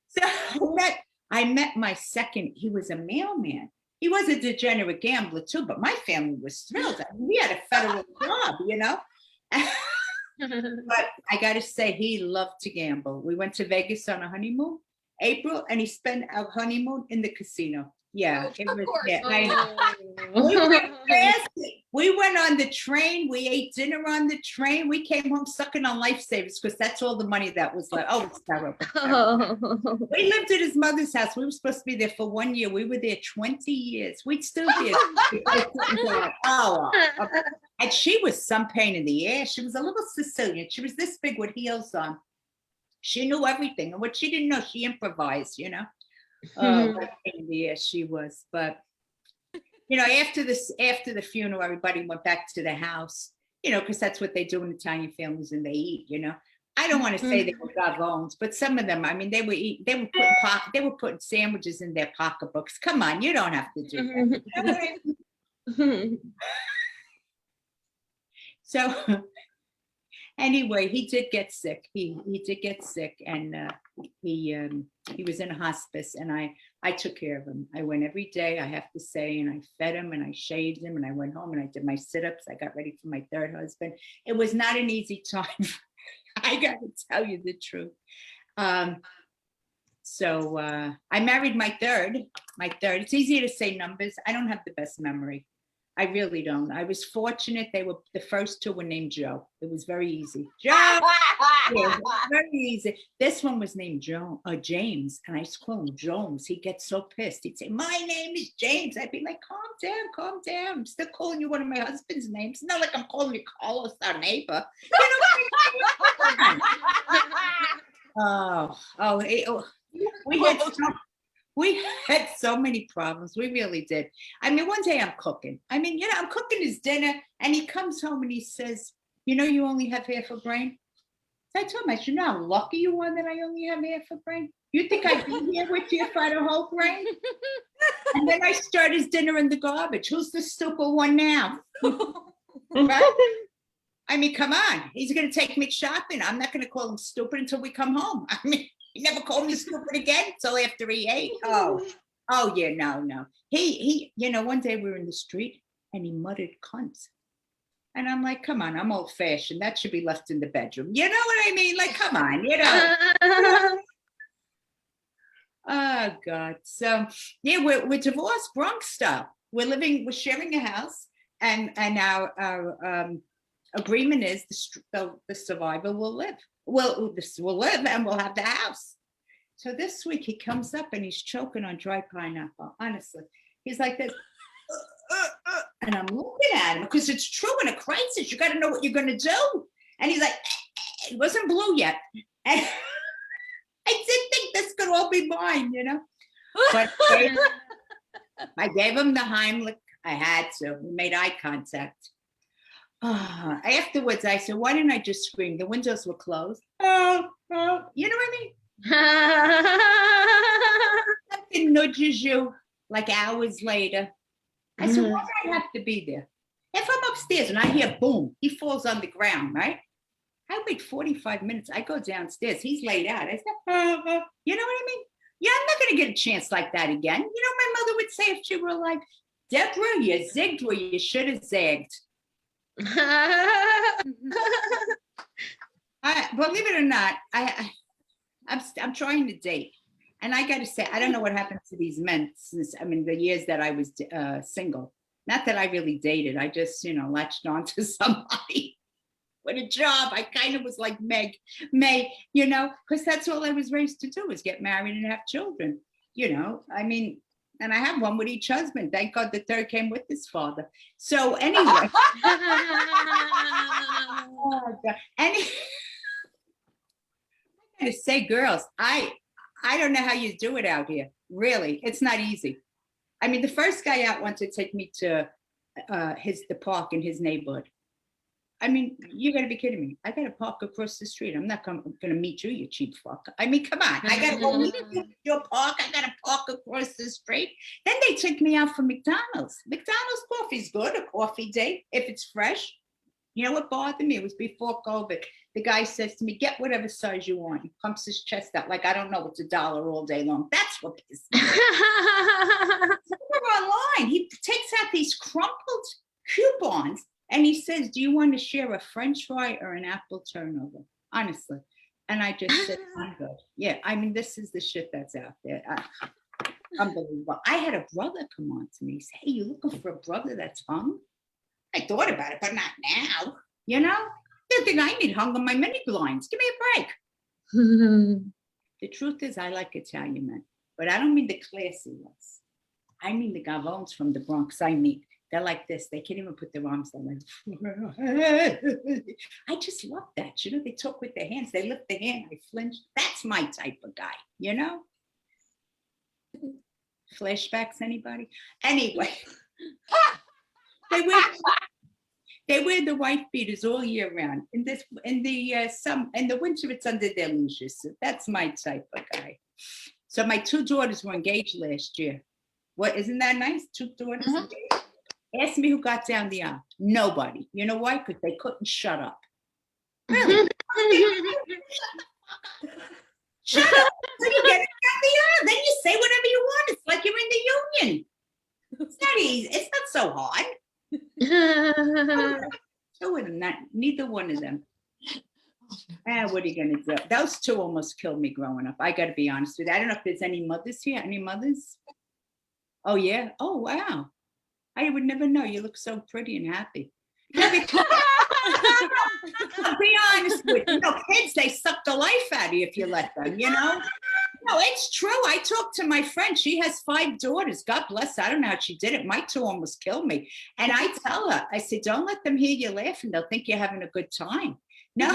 So I met my second, he was a mailman. He was a degenerate gambler too, but my family was thrilled. I mean, he had a federal job, you know. But I got to say, he loved to gamble. We went to Vegas on a honeymoon, April, and he spent our honeymoon in the casino. Yeah, Of it was. course. Yeah, I know. We went fast. We went on the train. We ate dinner on the train. We came home sucking on lifesavers because that's all the money that was left. Oh, it's terrible. We lived at his mother's house. We were supposed to be there for 1 year. We were there 20 years. We'd still be there. Oh, and she was some pain in the ass. She was a little Sicilian. She was this big with heels on. She knew everything. And what she didn't know, she improvised, you know. What a pain in the ass she was. But you know, after the funeral, everybody went back to the house, you know, because that's what they do in Italian families, and they eat, you know. I don't want to say they were gavones, but some of them, I mean, they were putting sandwiches in their pocketbooks. Come on, you don't have to do that. You know what I mean? So anyway, he did get sick. He did get sick, and he was in hospice, and I took care of him. I went every day, I have to say, and I fed him and I shaved him, and I went home and I did my sit-ups. I got ready for my third husband. It was not an easy time. I got to tell you the truth. So I married my third. It's easier to say numbers. I don't have the best memory. I really don't. I was fortunate. The first two were named Joe. It was very easy. Joe. Yeah, very easy. This one was named James, and I used to call him Jones. He'd get so pissed. He'd say, "My name is James." I'd be like, calm down. I'm still calling you one of my husband's names. It's not like I'm calling you Carlos, our neighbor. We had so many problems. We really did. I mean, one day I'm cooking. I mean, you know, I'm cooking his dinner, and he comes home and he says, "You know, you only have half a brain." So I told him, I said, "You know how lucky you are that I only have half a brain? You think I'd be here with you if I had a whole brain?" And then I start his dinner in the garbage. Who's the stupid one now? Right? I mean, come on. He's going to take me shopping. I'm not going to call him stupid until we come home. I mean, he never called me stupid again until after he ate. Oh yeah, no. He, you know, one day we were in the street and he muttered "cunt." And I'm like, come on, I'm old fashioned. That should be left in the bedroom. You know what I mean? Like, come on, you know. Oh God. So yeah, we're divorced, Bronx style. We're sharing a house, and our agreement is the survivor will live. Well, this will live, and we'll have the house. So this week he comes up and he's choking on dry pineapple. Honestly, he's like this. And I'm looking at him because it's true, in a crisis, you got to know what you're going to do. And he's like, it wasn't blue yet. And I didn't think this could all be mine, you know. But I gave him the Heimlich. I had to. We made eye contact. Afterwards, I said, why didn't I just scream? The windows were closed. Oh, you know what I mean? Something nudges you like hours later. I said, why do I have to be there? If I'm upstairs and I hear boom, he falls on the ground, right? I wait 45 minutes. I go downstairs. He's laid out. I said, you know what I mean? Yeah, I'm not going to get a chance like that again. You know, my mother would say if she were like, "Deborah, you zigged where you should have zagged." Believe it or not, I'm trying to date. And I got to say, I don't know what happened to these men since, I mean, the years that I was single. Not that I really dated. I just, you know, latched on to somebody with a job. I kind of was like May, you know, because that's all I was raised to do, is get married and have children. You know, I mean, and I have one with each husband. Thank God the third came with his father. So anyway. Oh, God. I gotta say, girls, I don't know how you do it out here. Really, it's not easy. I mean, the first guy out wanted to take me to the park in his neighborhood. I mean, you gotta be kidding me. I gotta park across the street. I'm not gonna meet you, you cheap fuck. I mean, come on. I gotta go meet you at your park. I gotta park across the street. Then they took me out for McDonald's. McDonald's coffee's good, a coffee date, if it's fresh. You know what bothered me? It was before COVID. The guy says to me, "Get whatever size you want." He pumps his chest out like, I don't know, it's $1 all day long. That's what pissed me off. online. He takes out these crumpled coupons and he says, do you want to share a French fry or an apple turnover? Honestly. And I just said, I'm good. Yeah, I mean, this is the shit that's out there. Unbelievable. I had a brother come on to me. He said, hey, you looking for a brother that's hung? I thought about it, but not now. You know? The thing I need hung on my mini blinds. Give me a break. The truth is, I like Italian men, but I don't mean the classy ones. I mean the gavones from the Bronx. I mean, they're like this. They can't even put their arms down. I just love that. You know, they talk with their hands. They lift their hand. I flinch. That's my type of guy, you know? Flashbacks, anybody? Anyway. They wear the white beaters all year round. In the winter, it's under their leashes. So that's my type of guy. So my 2 daughters were engaged last year. What, isn't that nice? 2 daughters engaged. Ask me who got down the aisle. Nobody. You know why? Because they couldn't shut up. Really? Shut up. So you get it down the aisle. Then you say whatever you want. It's like you're in the union. It's not easy. It's not so hard. Two of them, neither one of them. What are you gonna do? Those 2 almost killed me growing up. I gotta be honest with you. I don't know if there's any mothers here. Any mothers? Oh yeah. Oh wow. I would never know. You look so pretty and happy. I'll be honest with you. You know, kids, they suck the life out of you if you let them, you know? No, it's true. I talked to my friend. She has 5 daughters. God bless her. I don't know how she did it. My 2 almost killed me. And I tell her, I said, don't let them hear you laughing. They'll think you're having a good time. No.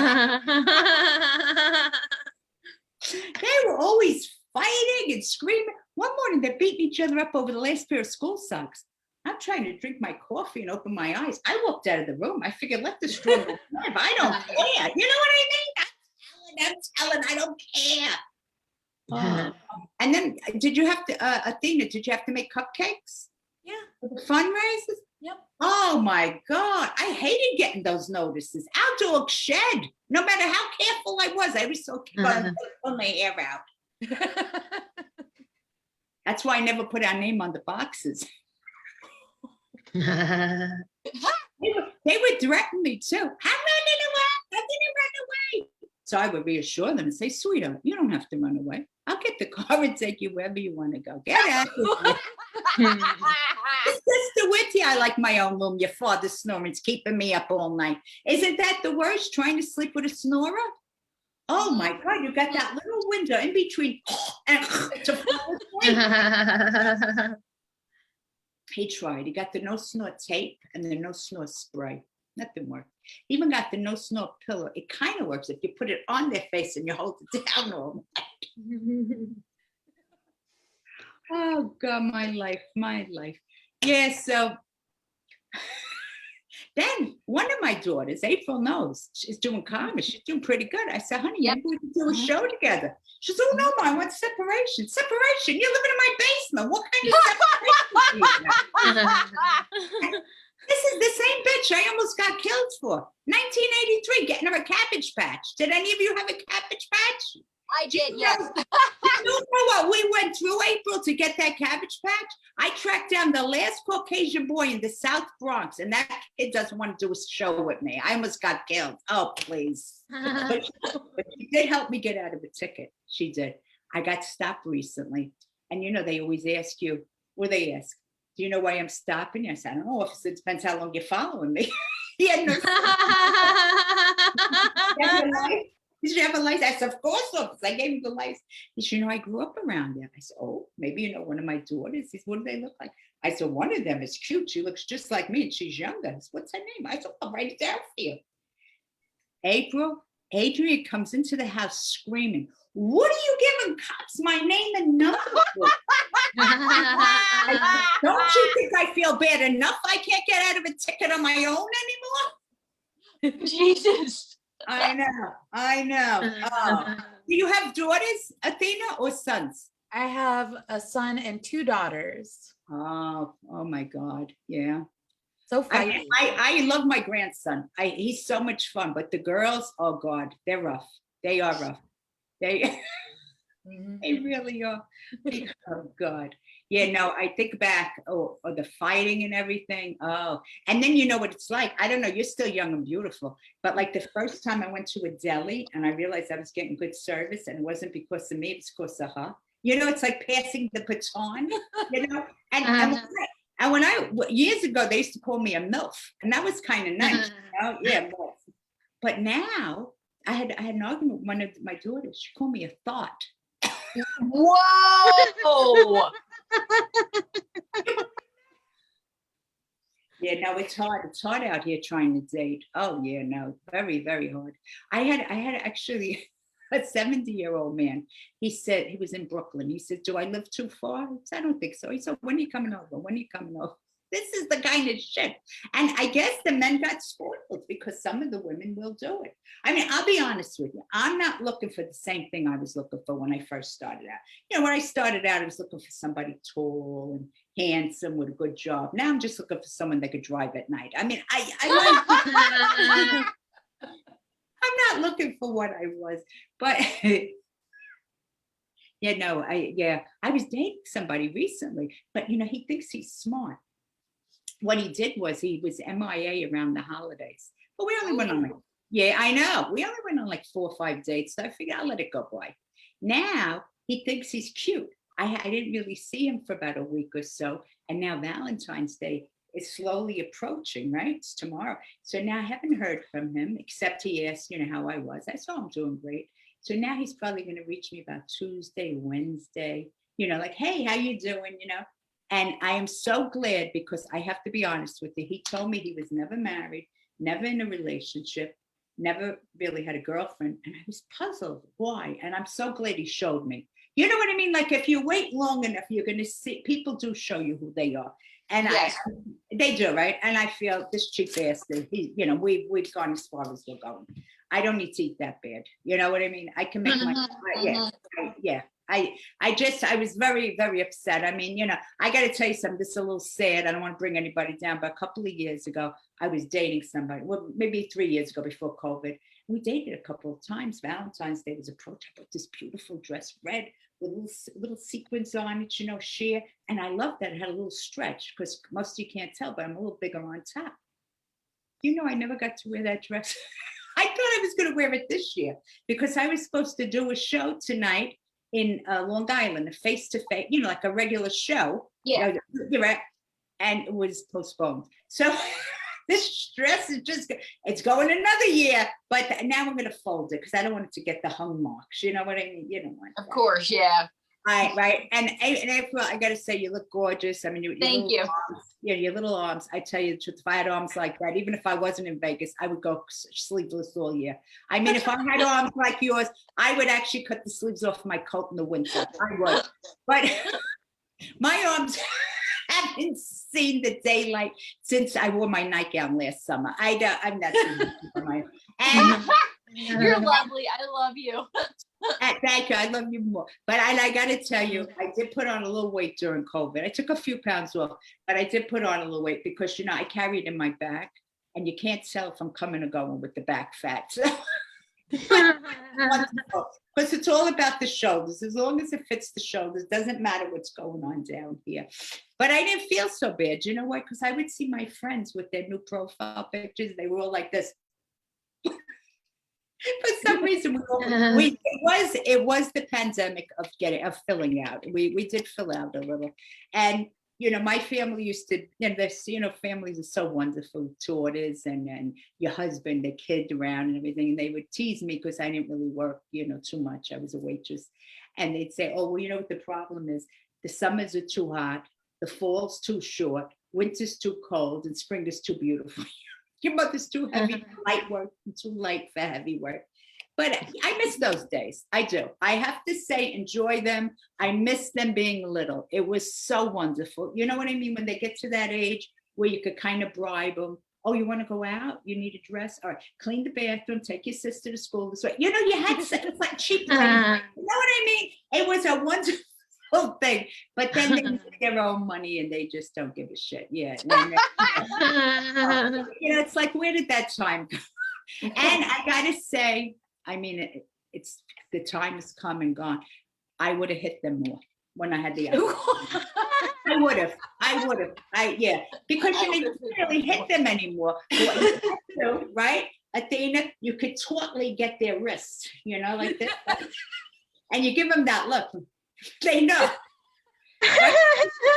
They were always fighting and screaming. One morning, they're beating each other up over the last pair of school socks. I'm trying to drink my coffee and open my eyes. I walked out of the room. I figured, let the struggle live. I don't care. You know what I mean? I'm telling, I don't care. Oh. And then did you have to, Athena, did you have to make cupcakes? Yeah. For the fundraisers? Yep. Oh my God. I hated getting those notices. Our dog shed. No matter how careful I was, I was so careful to pull my hair out. That's why I never put our name on the boxes. They would threaten me too. I'm running away. I'm gonna run away. So I would reassure them and say, sweetheart, you don't have to run away. I'll get the car and take you wherever you want to go. Get out of here. Sister with you. I like my own room. Your father's snoring's keeping me up all night. Isn't that the worst, trying to sleep with a snorer? Oh my God, you got that little window in between and to fall asleep. He tried. He got the no snore tape and the no snore spray. Nothing worked. He even got the no snore pillow. It kind of works if you put it on their face and you hold it down all night. Oh God, my life, my life. Yeah, so then one of my daughters, April knows, she's doing comedy. She's doing pretty good. I said, honey, maybe we can do a show together. She said, oh no, Mom, I want separation. Separation? You're living in my basement. What kind of separation? This is the same bitch I almost got killed for. 1983, getting her a Cabbage Patch. Did any of you have a Cabbage Patch? I did, yes. You know what we went through, April, to get that Cabbage Patch? I tracked down the last Caucasian boy in the South Bronx, and that kid doesn't want to do a show with me. I almost got killed. Oh, please. But she did help me get out of a ticket. She did. I got stopped recently. And you know, they always ask you, well, they ask, do you know why I'm stopping you? I said, I don't know, officer, it depends how long you're following me. He had no Did you have a license? I said, of course, officer. I gave him the license. He said, you know, I grew up around there. I said, oh, maybe you know one of my daughters. He said, what do they look like? I said, one of them is cute. She looks just like me and she's younger. I said, what's her name? I said, I'll write it down for you. April, Adrian comes into the house screaming, what are you giving cops my name and number for? I said, don't you think I feel bad enough? I can't get out of a ticket on my own anymore. Jesus. I know. Oh. Do you have daughters, Athena, or sons? I have a son and 2 daughters. Oh my God. Yeah. So fighty. I love my grandson. He's so much fun, but the girls, oh God, they're rough. They are rough. They really are. Oh God. Yeah, no, I think back, the fighting and everything. Oh, and then you know what it's like. I don't know, you're still young and beautiful, but like the first time I went to a deli and I realized I was getting good service, and it wasn't because of me, it's because of her. You know, it's like passing the baton, you know? And when I, years ago, they used to call me a MILF, and that was kind of nice, you know? Yeah, but now I had an argument with one of my daughters. She called me a thought. Whoa. Yeah, no, it's hard. It's hard out here trying to date. Oh yeah, no, very, very hard. I had actually a 70-year-old man. He said, he was in Brooklyn. He said, "Do I live too far?" I said, "I don't think so." He said, "When are you coming over? When are you coming over?" This is the kind of shit. And I guess the men got spoiled because some of the women will do it. I mean, I'll be honest with you. I'm not looking for the same thing I was looking for when I first started out. You know, when I started out, I was looking for somebody tall and handsome with a good job. Now I'm just looking for someone that could drive at night. I mean, I'm not looking for what I was, but yeah, no, I was dating somebody recently, but you know, he thinks he's smart. What he did was he was MIA around the holidays, but we only went on like, yeah, I know. We only went on like 4 or 5 dates. So I figured I'll let it go by. Now he thinks he's cute. I didn't really see him for about a week or so. And now Valentine's Day is slowly approaching, right? It's tomorrow. So now I haven't heard from him, except he asked, you know, how I was. I saw him doing great. So now he's probably going to reach me about Tuesday, Wednesday, you know, like, "Hey, how you doing?" You know? And I am so glad, because I have to be honest with you. He told me he was never married, never in a relationship, never really had a girlfriend. And I was puzzled why. And I'm so glad he showed me. You know what I mean? Like if you wait long enough, you're going to see, people do show you who they are. And Yes. They do, right? And I feel this cheap bastard, you know, we've gone as far as we're going. I don't need to eat that bad. You know what I mean? I can make I was very, very upset. I mean, you know, I got to tell you something. This is a little sad. I don't want to bring anybody down, but a couple of years ago, I was dating somebody. Well, maybe 3 years ago before COVID. We dated a couple of times. Valentine's Day was approaching. I bought this beautiful dress, red, with little sequins on it, you know, sheer. And I loved that it had a little stretch, because most of you can't tell, but I'm a little bigger on top. You know, I never got to wear that dress. I thought I was going to wear it this year, because I was supposed to do a show tonight in Long Island, a face-to-face, you know, like a regular show. Yeah. You're right. And it was postponed. So this dress is it's going another year, but now I'm going to fold it because I don't want it to get the hung marks. You know what I mean? You don't want Of course, yeah. Right. And April, I got to say, you look gorgeous. I mean, Thank you. Arms, your little arms. I tell you the truth, if I had arms like that, even if I wasn't in Vegas, I would go sleeveless all year. I mean, if I had arms like yours, I would actually cut the sleeves off my coat in the winter. I would. But my arms haven't seen the daylight since I wore my nightgown last summer. I'm not seeing my. And you're lovely. I love you. Thank you. I love you more. But I got to tell you, I did put on a little weight during COVID. I took a few pounds off, but I did put on a little weight because, you know, I carry it in my back, and you can't tell if I'm coming or going with the back fat. So, because it's all about the shoulders. As long as it fits the shoulders, doesn't matter what's going on down here. But I didn't feel so bad. You know what? Because I would see my friends with their new profile pictures. They were all like this. For some reason, it was the pandemic of filling out. We did fill out a little, and you know, my family used to. Families are so wonderful. Daughters and your husband, the kid around and everything, and they would tease me because I didn't really work, too much. I was a waitress, and they'd say, "Oh, well, you know what the problem is? The summers are too hot, the fall's too short, winter's too cold, and spring is too beautiful." Your mother's too heavy for light work and too light for heavy work. But I miss those days. I do. I have to say, enjoy them. I miss them being little. It was so wonderful. You know what I mean? When they get to that age where you could kind of bribe them. Oh, you want to go out? You need a dress? All right, clean the bathroom, take your sister to school this way. You know, you had it's like cheap labor. You know what I mean? It was a wonderful thing, but then they make their own money and they just don't give a shit. Yeah. It's like, where did that time go? And I gotta say, I mean, it's the time has come and gone. I would have hit them more when I had the I would have. Yeah, because you didn't really hit them anymore. What you have to do, right, Athena? You could totally get their wrists, like this, and you give them that look. They know. Right?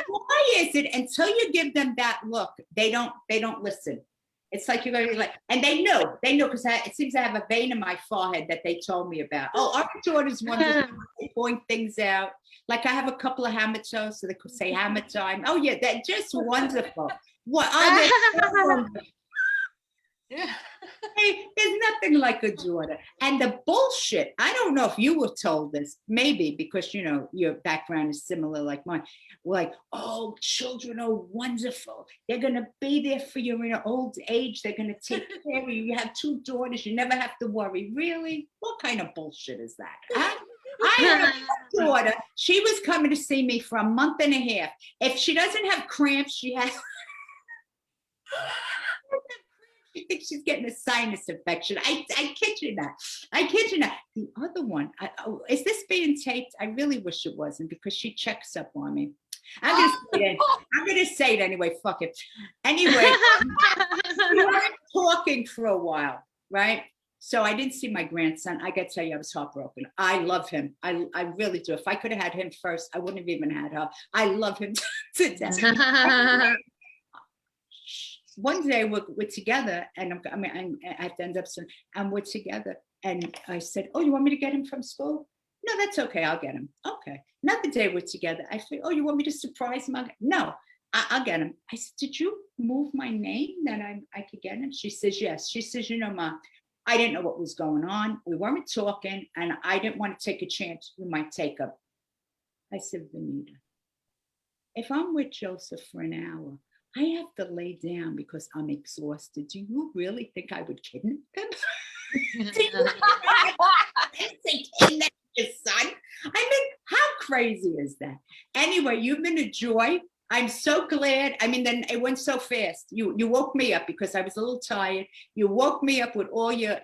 Why is it until you give them that look, they don't listen? It's like you're going to be like, and they know because it seems I have a vein in my forehead that they told me about. Oh, our daughter's wonderful. They point things out. Like I have a couple of Hamatos, so they could say hammer time. Oh yeah, they're just wonderful. What are they? Hey, there's nothing like a daughter. And the bullshit, I don't know if you were told this, maybe because your background is similar like mine. Like, oh, children are wonderful. They're gonna be there for you in your old age. They're gonna take care of you. You have 2 daughters, you never have to worry. Really? What kind of bullshit is that? Huh? I have a daughter. She was coming to see me for a month and a half. If she doesn't have cramps, she has. She thinks she's getting a sinus infection. I kid you not. The other one, is this being taped? I really wish it wasn't because she checks up on me. I'm gonna say it anyway. Fuck it. Anyway, we weren't talking for a while, right? So I didn't see my grandson. I gotta tell you, I was heartbroken. I love him. I really do. If I could have had him first, I wouldn't have even had her. I love him to death. One day we're together, and I have to end up soon, and we're together. And I said, "Oh, you want me to get him from school?" "No, that's okay. I'll get him." "Okay." Another day we're together. I said, "Oh, you want me to surprise him?" "No, I'll get him." I said, "Did you move my name that I could get him?" She says, "Yes." She says, Ma, I didn't know what was going on. We weren't talking, and I didn't want to take a chance we might take up. I said, "Vanita, if I'm with Joseph for an hour, I have to lay down because I'm exhausted. Do you really think I would kidnap him?" Kidnap your son? I mean, how crazy is that? Anyway, you've been a joy. I'm so glad. I mean, then it went so fast. You woke me up because I was a little tired. You woke me up with all your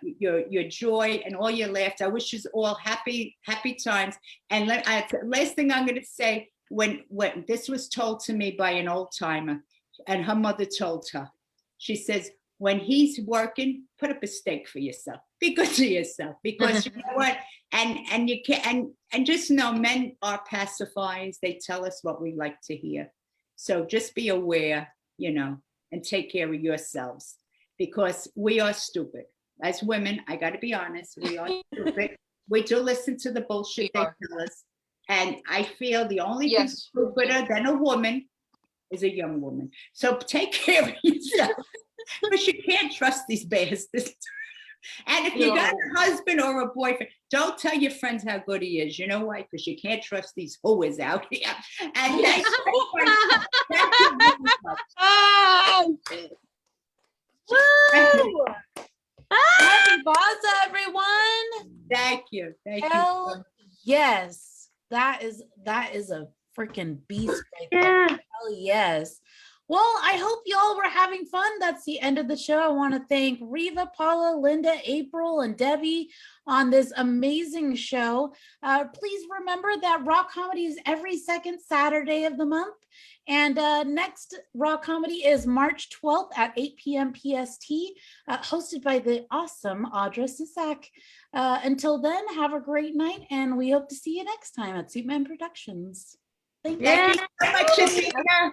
joy and all your laughter. I wish you all happy times. And last thing I'm going to say, when this was told to me by an old timer, and her mother told her, she says, when he's working, put up a steak for yourself. Be good to yourself, because you know what? And you can and just know men are pacifiers. They tell us what we like to hear. So just be aware, and take care of yourselves, because we are stupid. As women, I got to be honest, we are stupid. We do listen to the bullshit they tell us. And I feel the only thing stupider than a woman is a young woman. So take care of yourself, because you can't trust these bastards. And if you got a husband or a boyfriend, don't tell your friends how good he is. You know why? Because you can't trust these whoas out here. And thank you very much. Woo! Happy Bazza, everyone. Thank you. Hell yes. That is a freaking beast right there. Hell yes. Well, I hope y'all were having fun. That's the end of the show. I want to thank Riva, Paula, Linda, April, and Debbie on this amazing show. Please remember that Raw Comedy is every second Saturday of the month. And next Raw Comedy is March 12th at 8 p.m. PST, hosted by the awesome Audra Sisak. Until then, have a great night, and we hope to see you next time at Suitman Productions. Thank you. Thank you so much, Athena.